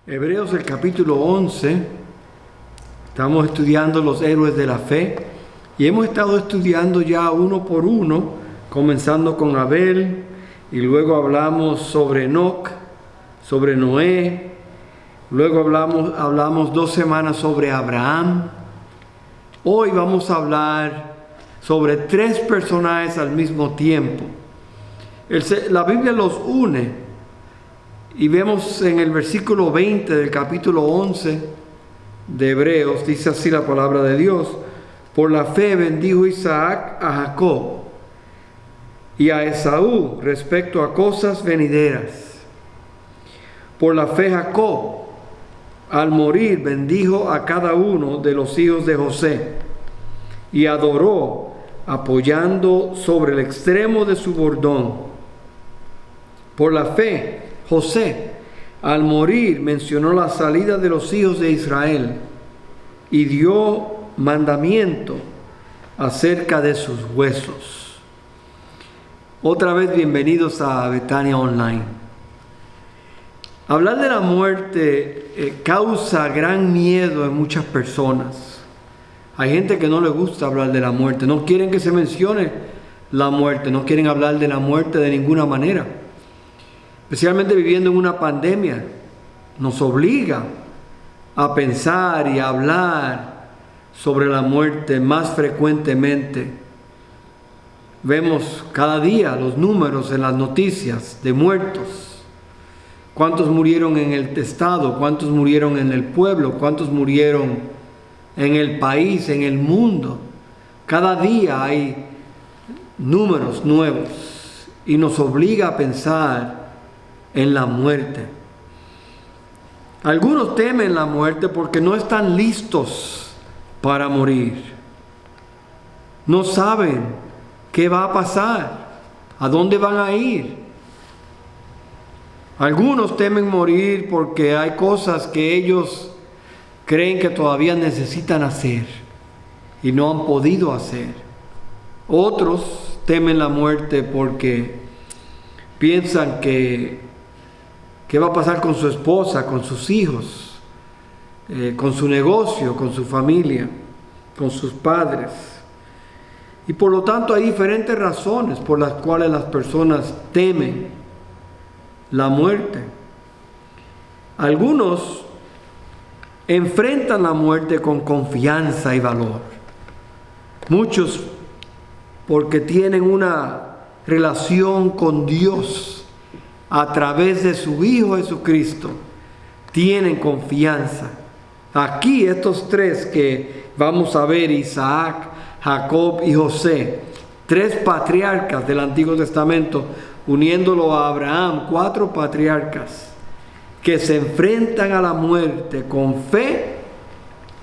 Hebreos, el capítulo 11, estamos estudiando los héroes de la fe y hemos estado estudiando ya uno por uno, comenzando con Abel y luego hablamos sobre Enoc, sobre Noé, luego hablamos 2 semanas sobre Abraham. Hoy vamos a hablar sobre 3 personajes al mismo tiempo. La Biblia los une. Y vemos en el versículo 20 del capítulo 11 de Hebreos, dice así la palabra de Dios: por la fe bendijo Isaac a Jacob y a Esaú respecto a cosas venideras. Por la fe Jacob, al morir, bendijo a cada uno de los hijos de José y adoró apoyando sobre el extremo de su bordón. Por la fe José, al morir, mencionó la salida de los hijos de Israel y dio mandamiento acerca de sus huesos. Otra vez bienvenidos a Betania Online. Hablar de la muerte causa gran miedo en muchas personas. Hay gente que no le gusta hablar de la muerte, no quieren que se mencione la muerte, no quieren hablar de la muerte de ninguna manera. Especialmente viviendo en una pandemia, nos obliga a pensar y a hablar sobre la muerte más frecuentemente. Vemos cada día los números en las noticias de muertos. ¿Cuántos murieron en el estado? ¿Cuántos murieron en el pueblo? ¿Cuántos murieron en el país, en el mundo? Cada día hay números nuevos y nos obliga a pensar en la muerte. Algunos temen la muerte porque no están listos para morir. No saben qué va a pasar, a dónde van a ir. Algunos temen morir porque hay cosas que ellos creen que todavía necesitan hacer y no han podido hacer. Otros temen la muerte porque piensan que ¿qué va a pasar con su esposa, con sus hijos, con su negocio, con su familia, con sus padres? Y por lo tanto hay diferentes razones por las cuales las personas temen la muerte. Algunos enfrentan la muerte con confianza y valor. Muchos porque tienen una relación con Dios a través de su Hijo Jesucristo, tienen confianza. Aquí estos 3 que vamos a ver, Isaac, Jacob y José, 3 patriarcas del Antiguo Testamento, uniéndolo a Abraham, 4 patriarcas que se enfrentan a la muerte con fe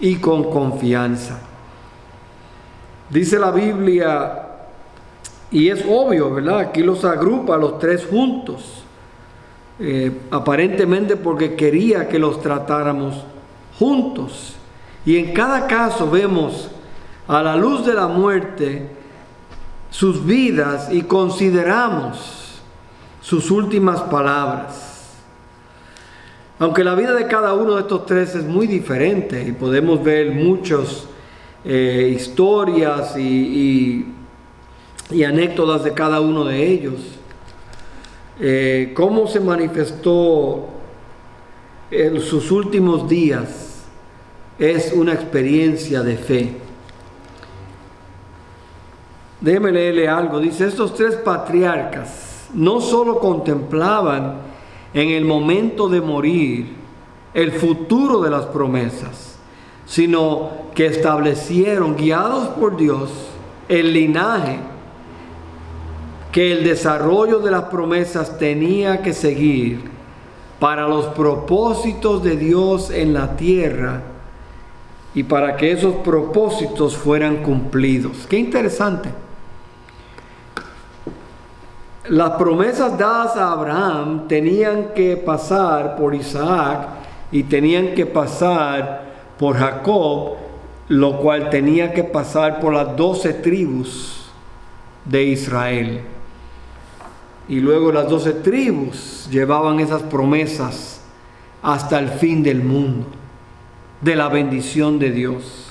y con confianza. Dice la Biblia, y es obvio, ¿verdad? Aquí los agrupa a los 3 juntos. Aparentemente porque quería que los tratáramos juntos. Y en cada caso vemos a la luz de la muerte sus vidas y consideramos sus últimas palabras. Aunque la vida de cada uno de estos 3 es muy diferente y podemos ver muchas historias y anécdotas de cada uno de ellos, cómo se manifestó en sus últimos días es una experiencia de fe. Déjeme leerle algo. Dice: estos 3 patriarcas no solo contemplaban en el momento de morir el futuro de las promesas, sino que establecieron, guiados por Dios, el linaje que el desarrollo de las promesas tenía que seguir para los propósitos de Dios en la tierra y para que esos propósitos fueran cumplidos. Qué interesante. Las promesas dadas a Abraham tenían que pasar por Isaac y tenían que pasar por Jacob, lo cual tenía que pasar por las 12 tribus de Israel. Y luego las 12 tribus llevaban esas promesas hasta el fin del mundo, de la bendición de Dios.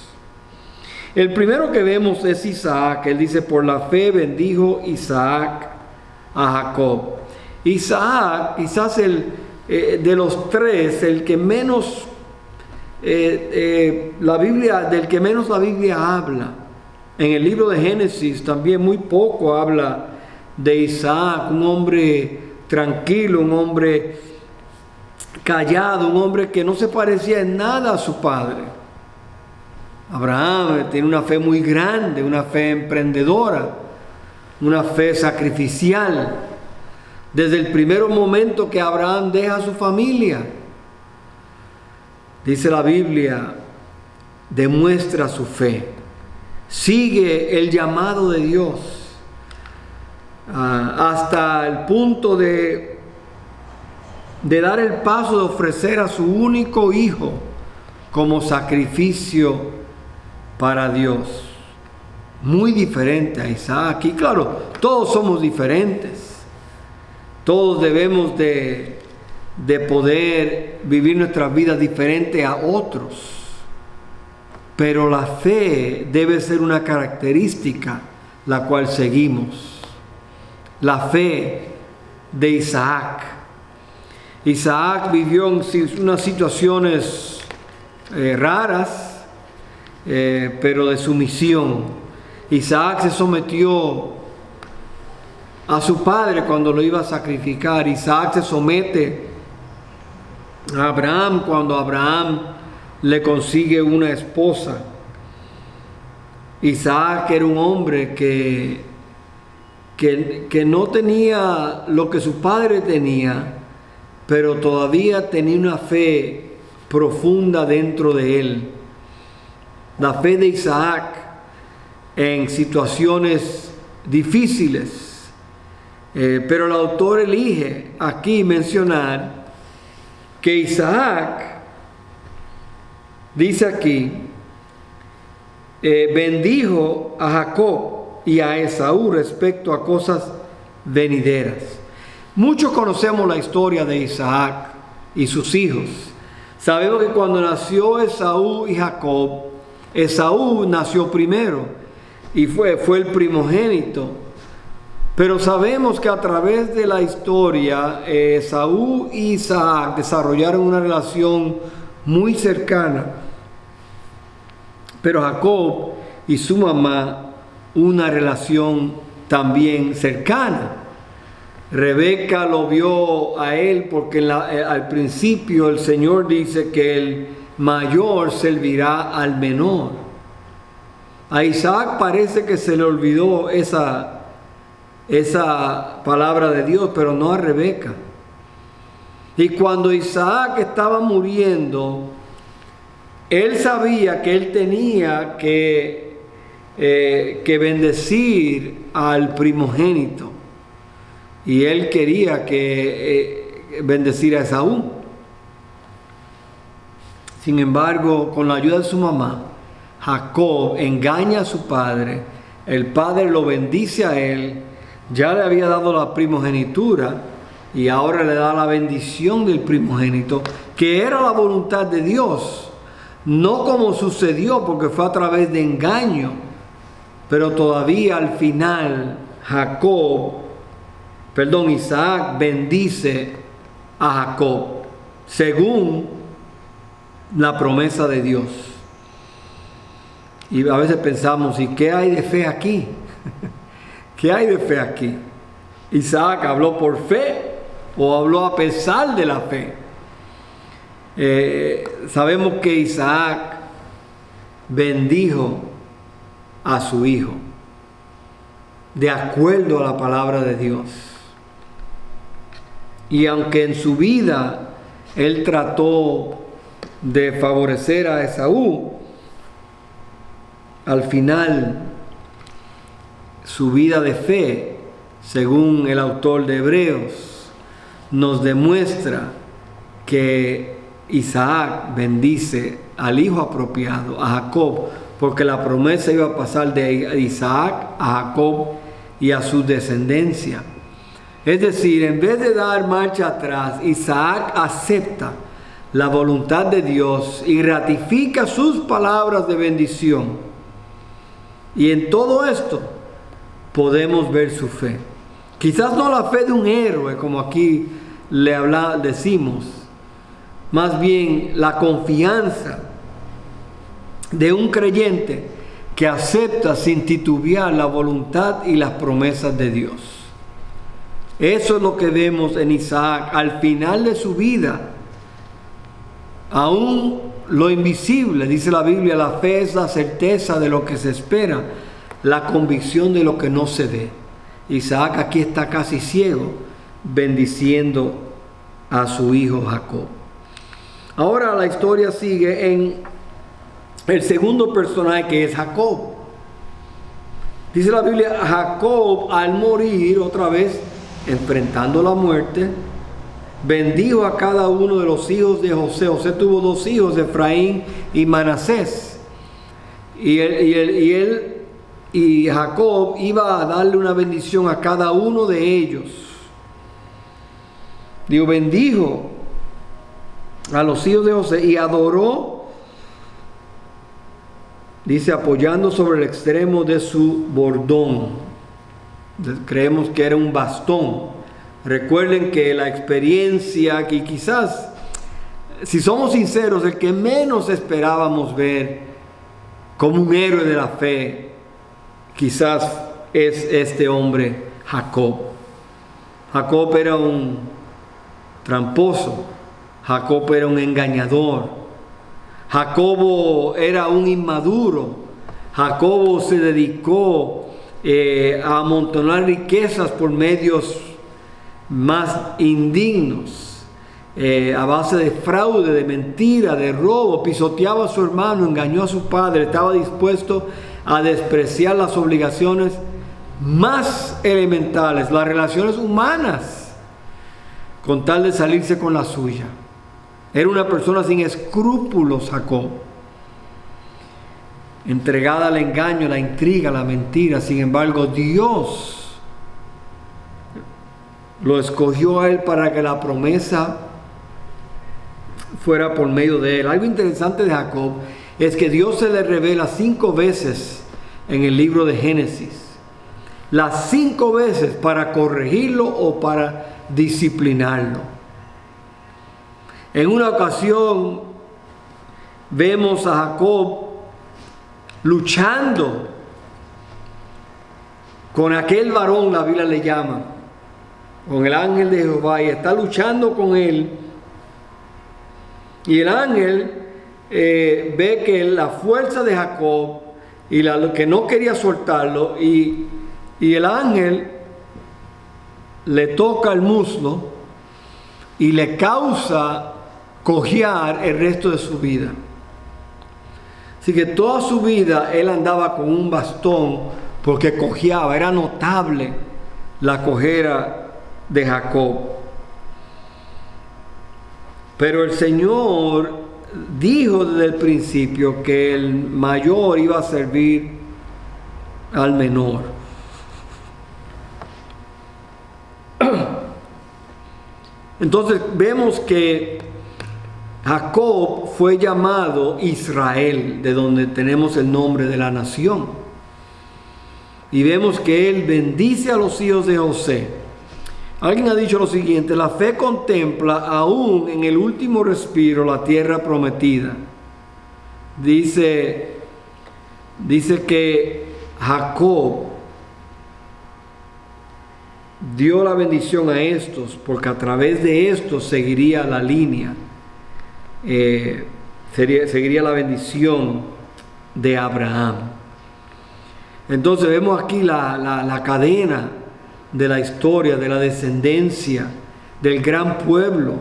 El primero que vemos es Isaac. Él dice, por la fe bendijo Isaac a Jacob. Isaac, quizás de los tres, el que menos del que menos la Biblia habla. En el libro de Génesis también muy poco habla de Isaac, un hombre tranquilo, un hombre callado, un hombre que no se parecía en nada a su padre. Abraham tiene una fe muy grande, una fe emprendedora, una fe sacrificial. Desde el primer momento que Abraham deja a su familia, dice la Biblia, demuestra su fe, sigue el llamado de Dios, hasta el punto de dar el paso de ofrecer a su único hijo como sacrificio para Dios. Muy diferente a Isaac. Y claro, todos somos diferentes. Todos debemos de poder vivir nuestras vidas diferentes a otros. Pero la fe debe ser una característica la cual seguimos. La fe de Isaac. Isaac vivió en unas situaciones raras, pero de sumisión. Isaac se sometió a su padre cuando lo iba a sacrificar. Isaac se somete a Abraham cuando Abraham le consigue una esposa. Isaac era un hombre que no tenía lo que su padre tenía, pero todavía tenía una fe profunda dentro de él. La fe de Isaac en situaciones difíciles. Pero el autor elige aquí mencionar que Isaac, dice aquí, bendijo a Jacob y a Esaú respecto a cosas venideras. Muchos conocemos la historia de Isaac y sus hijos. Sabemos que cuando nació Esaú y Jacob, Esaú nació primero y fue el primogénito. Pero sabemos que a través de la historia, Esaú y Isaac desarrollaron una relación muy cercana. Pero Jacob y su mamá, una relación también cercana. Rebeca lo vio a él porque al principio el Señor dice que el mayor servirá al menor. A Isaac parece que se le olvidó esa palabra de Dios, pero no a Rebeca. Y cuando Isaac estaba muriendo, él sabía que él tenía que bendecir al primogénito. Y él quería bendecir a Esaú. Sin embargo, con la ayuda de su mamá, Jacob engaña a su padre. El padre lo bendice a él. Ya le había dado la primogenitura y ahora le da la bendición del primogénito, que era la voluntad de Dios. No como sucedió, porque fue a través de engaño. Pero todavía al final, Isaac bendice a Jacob, según la promesa de Dios. Y a veces pensamos, ¿y qué hay de fe aquí? ¿Qué hay de fe aquí? ¿Isaac habló por fe o habló a pesar de la fe? Sabemos que Isaac bendijo a su hijo de acuerdo a la palabra de Dios. Y aunque en su vida él trató de favorecer a Esaú, al final su vida de fe, según el autor de Hebreos, nos demuestra que Isaac bendice al hijo apropiado, a Jacob, porque la promesa iba a pasar de Isaac a Jacob y a su descendencia. Es decir, en vez de dar marcha atrás, Isaac acepta la voluntad de Dios y ratifica sus palabras de bendición. Y en todo esto podemos ver su fe. Quizás no la fe de un héroe, como aquí decimos, más bien la confianza de un creyente que acepta sin titubear la voluntad y las promesas de Dios. Eso es lo que vemos en Isaac al final de su vida. Aún lo invisible, dice la Biblia, la fe es la certeza de lo que se espera, la convicción de lo que no se ve. Isaac aquí está casi ciego, bendiciendo a su hijo Jacob. Ahora la historia sigue en el segundo personaje, que es Jacob. Dice la Biblia, Jacob al morir, otra vez enfrentando la muerte, bendijo a cada uno de los hijos de José. José tuvo dos hijos, Efraín y Manasés. Y Jacob iba a darle una bendición a cada uno de ellos. Dios bendijo a los hijos de José y adoró, dice, apoyando sobre el extremo de su bordón. Creemos que era un bastón. Recuerden que la experiencia que quizás, si somos sinceros, el que menos esperábamos ver como un héroe de la fe, quizás es este hombre Jacob. Jacob era un tramposo. Jacob era un engañador. Jacobo era un inmaduro. Jacobo se dedicó a amontonar riquezas por medios más indignos, a base de fraude, de mentira, de robo. Pisoteaba a su hermano, engañó a su padre, estaba dispuesto a despreciar las obligaciones más elementales, las relaciones humanas, con tal de salirse con la suya. Era una persona sin escrúpulos, Jacob, entregada al engaño, la intriga, la mentira. Sin embargo, Dios lo escogió a él para que la promesa fuera por medio de él. Algo interesante de Jacob es que Dios se le revela 5 veces en el libro de Génesis. Las 5 veces para corregirlo o para disciplinarlo. En una ocasión vemos a Jacob luchando con aquel varón, la Biblia le llama, con el ángel de Jehová, y está luchando con él. Y el ángel ve que la fuerza de Jacob y que no quería soltarlo, y el ángel le toca el muslo y le causa cojear el resto de su vida. Así que toda su vida él andaba con un bastón porque cojeaba. Era notable la cojera de Jacob. Pero el Señor dijo desde el principio que el mayor iba a servir al menor. Entonces vemos que Jacob fue llamado Israel, de donde tenemos el nombre de la nación. Y vemos que él bendice a los hijos de José. Alguien ha dicho lo siguiente: la fe contempla aún en el último respiro la tierra prometida. Dice que Jacob dio la bendición a estos, porque a través de estos seguiría la línea, seguiría la bendición de Abraham. Entonces vemos aquí la cadena de la historia, de la descendencia del gran pueblo.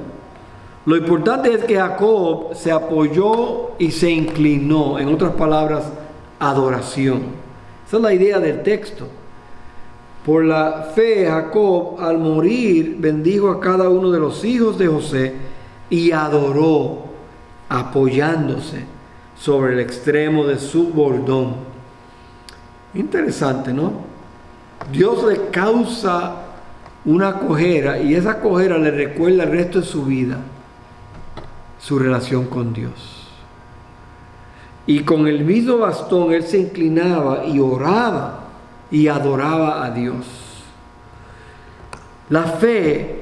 Lo importante es que Jacob se apoyó y se inclinó, en otras palabras, adoración. Esa es la idea del texto. Por la fe, Jacob al morir bendijo a cada uno de los hijos de José y adoró, apoyándose sobre el extremo de su bordón. Interesante, ¿no? Dios le causa una cojera y esa cojera le recuerda el resto de su vida su relación con Dios. Y con el mismo bastón él se inclinaba y oraba y adoraba a Dios. La fe,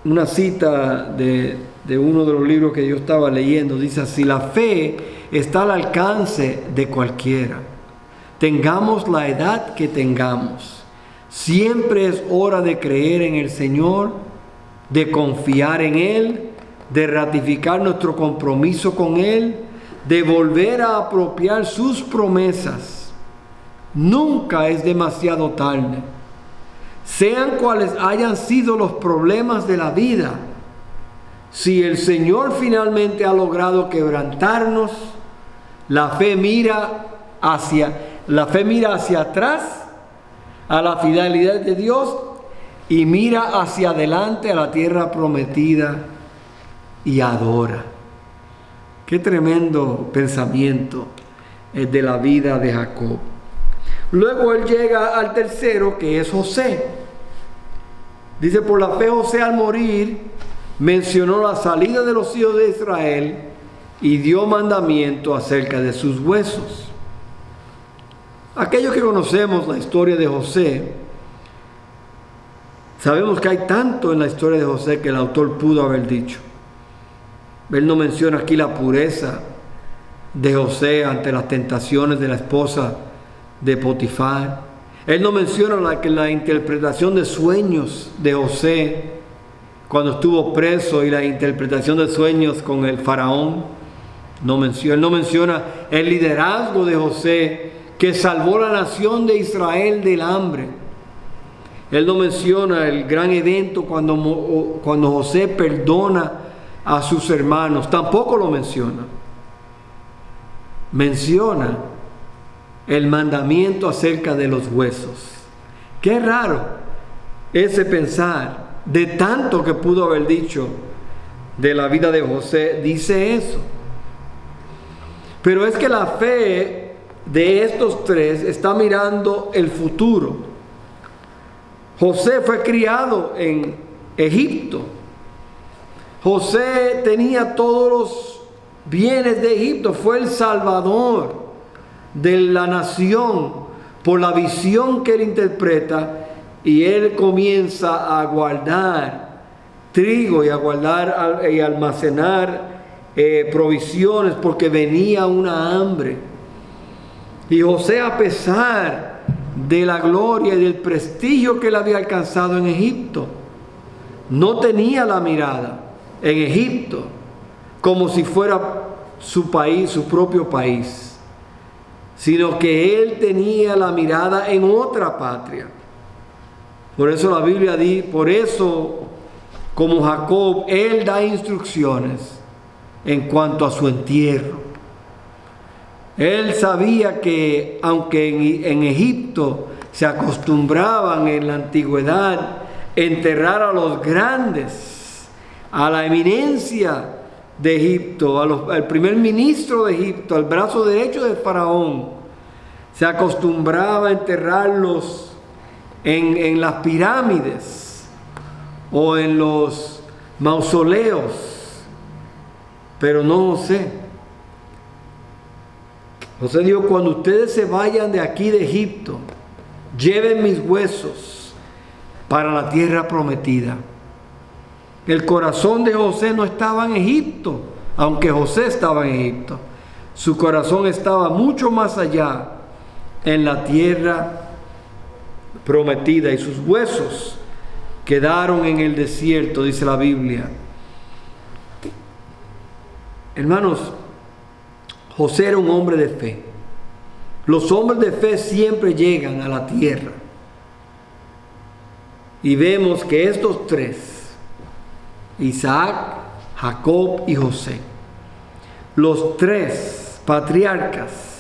una cita de uno de los libros que yo estaba leyendo, dice así: la fe está al alcance de cualquiera. Tengamos la edad que tengamos. Siempre es hora de creer en el Señor, de confiar en Él, de ratificar nuestro compromiso con Él, de volver a apropiar sus promesas. Nunca es demasiado tarde. Sean cuales hayan sido los problemas de la vida, si el Señor finalmente ha logrado quebrantarnos, la fe mira hacia atrás a la fidelidad de Dios y mira hacia adelante a la tierra prometida y adora. Qué tremendo pensamiento es de la vida de Jacob. Luego él llega al tercero, que es José. Dice: por la fe José, al morir, mencionó la salida de los hijos de Israel y dio mandamiento acerca de sus huesos. Aquellos que conocemos la historia de José, sabemos que hay tanto en la historia de José que el autor pudo haber dicho. Él no menciona aquí la pureza de José ante las tentaciones de la esposa de Potifar. Él no menciona la interpretación de sueños de José cuando estuvo preso y la interpretación de sueños con el faraón. Él no menciona el liderazgo de José que salvó la nación de Israel del hambre. Él no menciona el gran evento cuando José perdona a sus hermanos. Tampoco lo menciona. Menciona el mandamiento acerca de los huesos. Qué raro ese pensar, de tanto que pudo haber dicho de la vida de José, dice eso. Pero es que la fe de estos tres está mirando el futuro. José fue criado en Egipto. José tenía todos los bienes de Egipto, fue el salvador de la nación por la visión que él interpreta, y él comienza a guardar trigo y almacenar provisiones porque venía una hambre. Y José, a pesar de la gloria y del prestigio que él había alcanzado en Egipto, no tenía la mirada en Egipto como si fuera su país, su propio país, sino que él tenía la mirada en otra patria. Por eso la Biblia dice, por eso, como Jacob, él da instrucciones en cuanto a su entierro. Él sabía que aunque en Egipto se acostumbraban en la antigüedad enterrar a los grandes, a la eminencia de Egipto, al primer ministro de Egipto, al brazo derecho del faraón, se acostumbraba a enterrarlos en las pirámides o en los mausoleos, pero no José. José dijo: cuando ustedes se vayan de aquí de Egipto, lleven mis huesos para la tierra prometida. El corazón de José no estaba en Egipto, aunque José estaba en Egipto. Su corazón estaba mucho más allá, en la tierra prometida, y sus huesos quedaron en el desierto, dice la Biblia. Hermanos, José era un hombre de fe. Los hombres de fe siempre llegan a la tierra. Y vemos que estos tres, Isaac, Jacob y José, los tres patriarcas,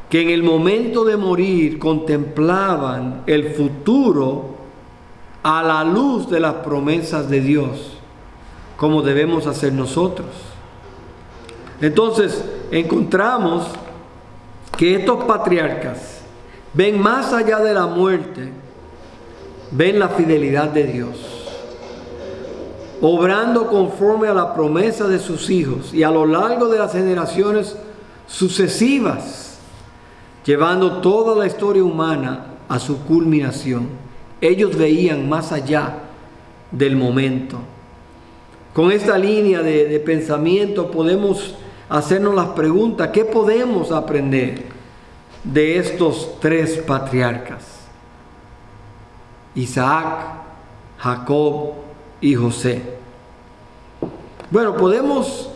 que en el momento de morir contemplaban el futuro a la luz de las promesas de Dios, como debemos hacer nosotros. Entonces encontramos que estos patriarcas ven más allá de la muerte, ven la fidelidad de Dios. obrando conforme a la promesa de sus hijos y a lo largo de las generaciones sucesivas, llevando toda la historia humana a su culminación. Ellos veían más allá del momento. Con esta línea de pensamiento podemos hacernos las preguntas: ¿qué podemos aprender de estos tres patriarcas? Isaac, Jacob y José. Bueno, podemos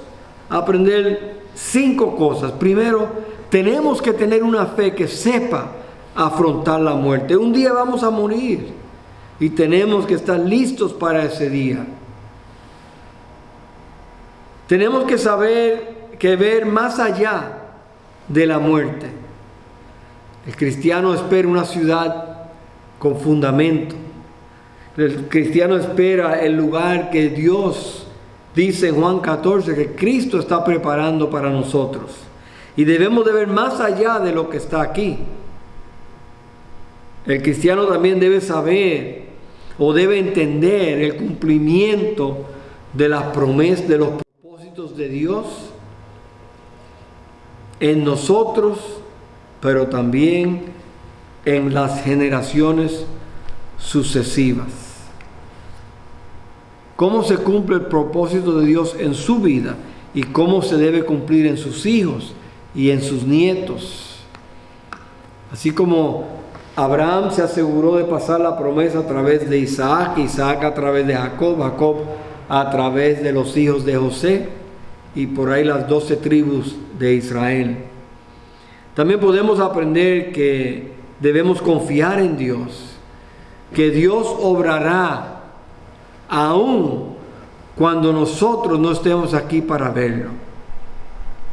aprender 5 cosas. Primero, tenemos que tener una fe que sepa afrontar la muerte. Un día vamos a morir y tenemos que estar listos para ese día. Tenemos que saber que ver más allá de la muerte. El cristiano espera una ciudad con fundamento. El cristiano espera el lugar que Dios dice en Juan 14 que Cristo está preparando para nosotros. Y debemos de ver más allá de lo que está aquí. El cristiano también debe saber o debe entender el cumplimiento de las promesas, de los propósitos de Dios en nosotros, pero también en las generaciones sucesivas. Cómo se cumple el propósito de Dios en su vida y cómo se debe cumplir en sus hijos y en sus nietos. Así como Abraham se aseguró de pasar la promesa a través de Isaac, Isaac a través de Jacob, Jacob a través de los hijos de José y por ahí las 12 tribus de Israel. También podemos aprender que debemos confiar en Dios, que Dios obrará aún cuando nosotros no estemos aquí para verlo.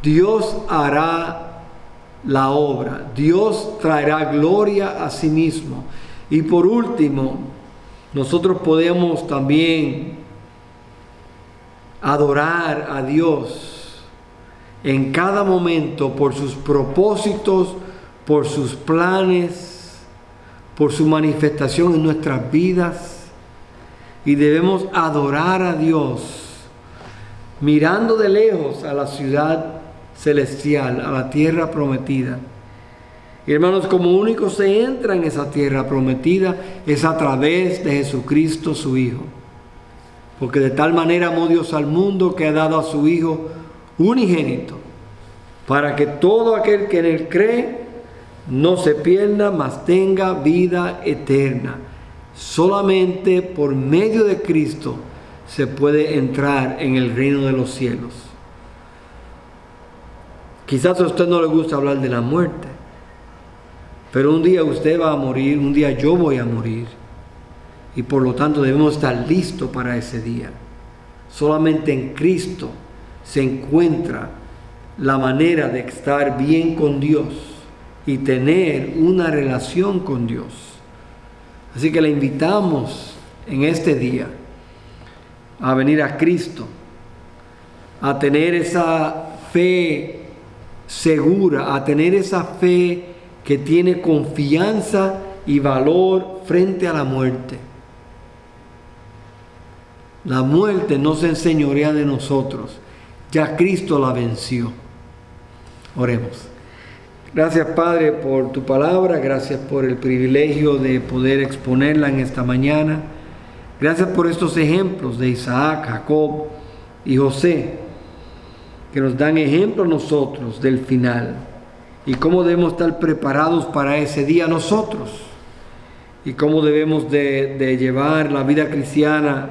Dios hará la obra, Dios traerá gloria a sí mismo. Y por último, nosotros podemos también adorar a Dios en cada momento por sus propósitos, por sus planes, por su manifestación en nuestras vidas. Y debemos adorar a Dios mirando de lejos a la ciudad celestial, a la tierra prometida. Y hermanos, como único se entra en esa tierra prometida es a través de Jesucristo su Hijo. Porque de tal manera amó Dios al mundo que ha dado a su Hijo unigénito, para que todo aquel que en él cree no se pierda, mas tenga vida eterna. Solamente por medio de Cristo se puede entrar en el reino de los cielos. Quizás a usted no le gusta hablar de la muerte, pero un día usted va a morir, un día yo voy a morir, y por lo tanto debemos estar listos para ese día. Solamente en Cristo se encuentra la manera de estar bien con Dios y tener una relación con Dios. Así que le invitamos en este día a venir a Cristo, a tener esa fe segura, a tener esa fe que tiene confianza y valor frente a la muerte. La muerte no se enseñorea de nosotros, ya Cristo la venció. Oremos. Gracias, Padre, por tu palabra. Gracias por el privilegio de poder exponerla en esta mañana. Gracias por estos ejemplos de Isaac, Jacob y José, que nos dan ejemplo a nosotros del final y cómo debemos estar preparados para ese día nosotros y cómo debemos de llevar la vida cristiana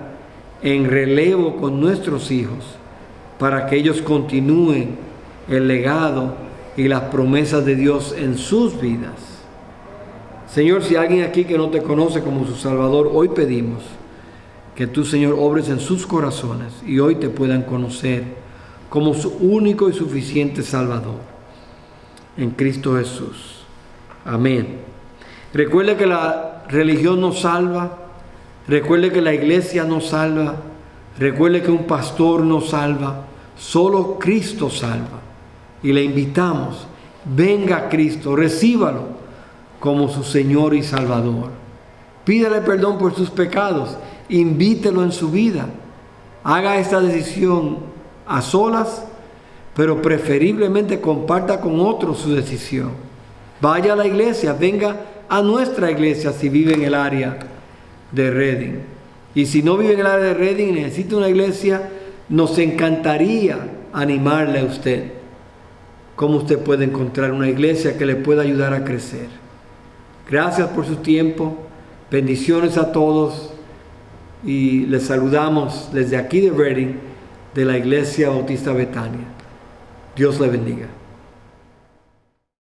en relevo con nuestros hijos para que ellos continúen el legado y las promesas de Dios en sus vidas. Señor, si hay alguien aquí que no te conoce como su Salvador, hoy pedimos que tú, Señor, obres en sus corazones y hoy te puedan conocer como su único y suficiente Salvador, en Cristo Jesús. Amén. Recuerde que la religión nos salva, recuerde que la iglesia nos salva, recuerde que un pastor nos salva, solo Cristo salva. Y le invitamos, venga a Cristo, recíbalo como su Señor y Salvador. Pídale perdón por sus pecados, invítelo en su vida haga esta decisión a solas, pero preferiblemente comparta con otros su decisión. Vaya a la iglesia, venga a nuestra iglesia si vive en el área de Redding. Y si no vive en el área de Redding y necesita una iglesia, nos encantaría animarle a usted cómo usted puede encontrar una iglesia que le pueda ayudar a crecer. Gracias por su tiempo, bendiciones a todos y les saludamos desde aquí de Redding, de la Iglesia Bautista Betania. Dios le bendiga.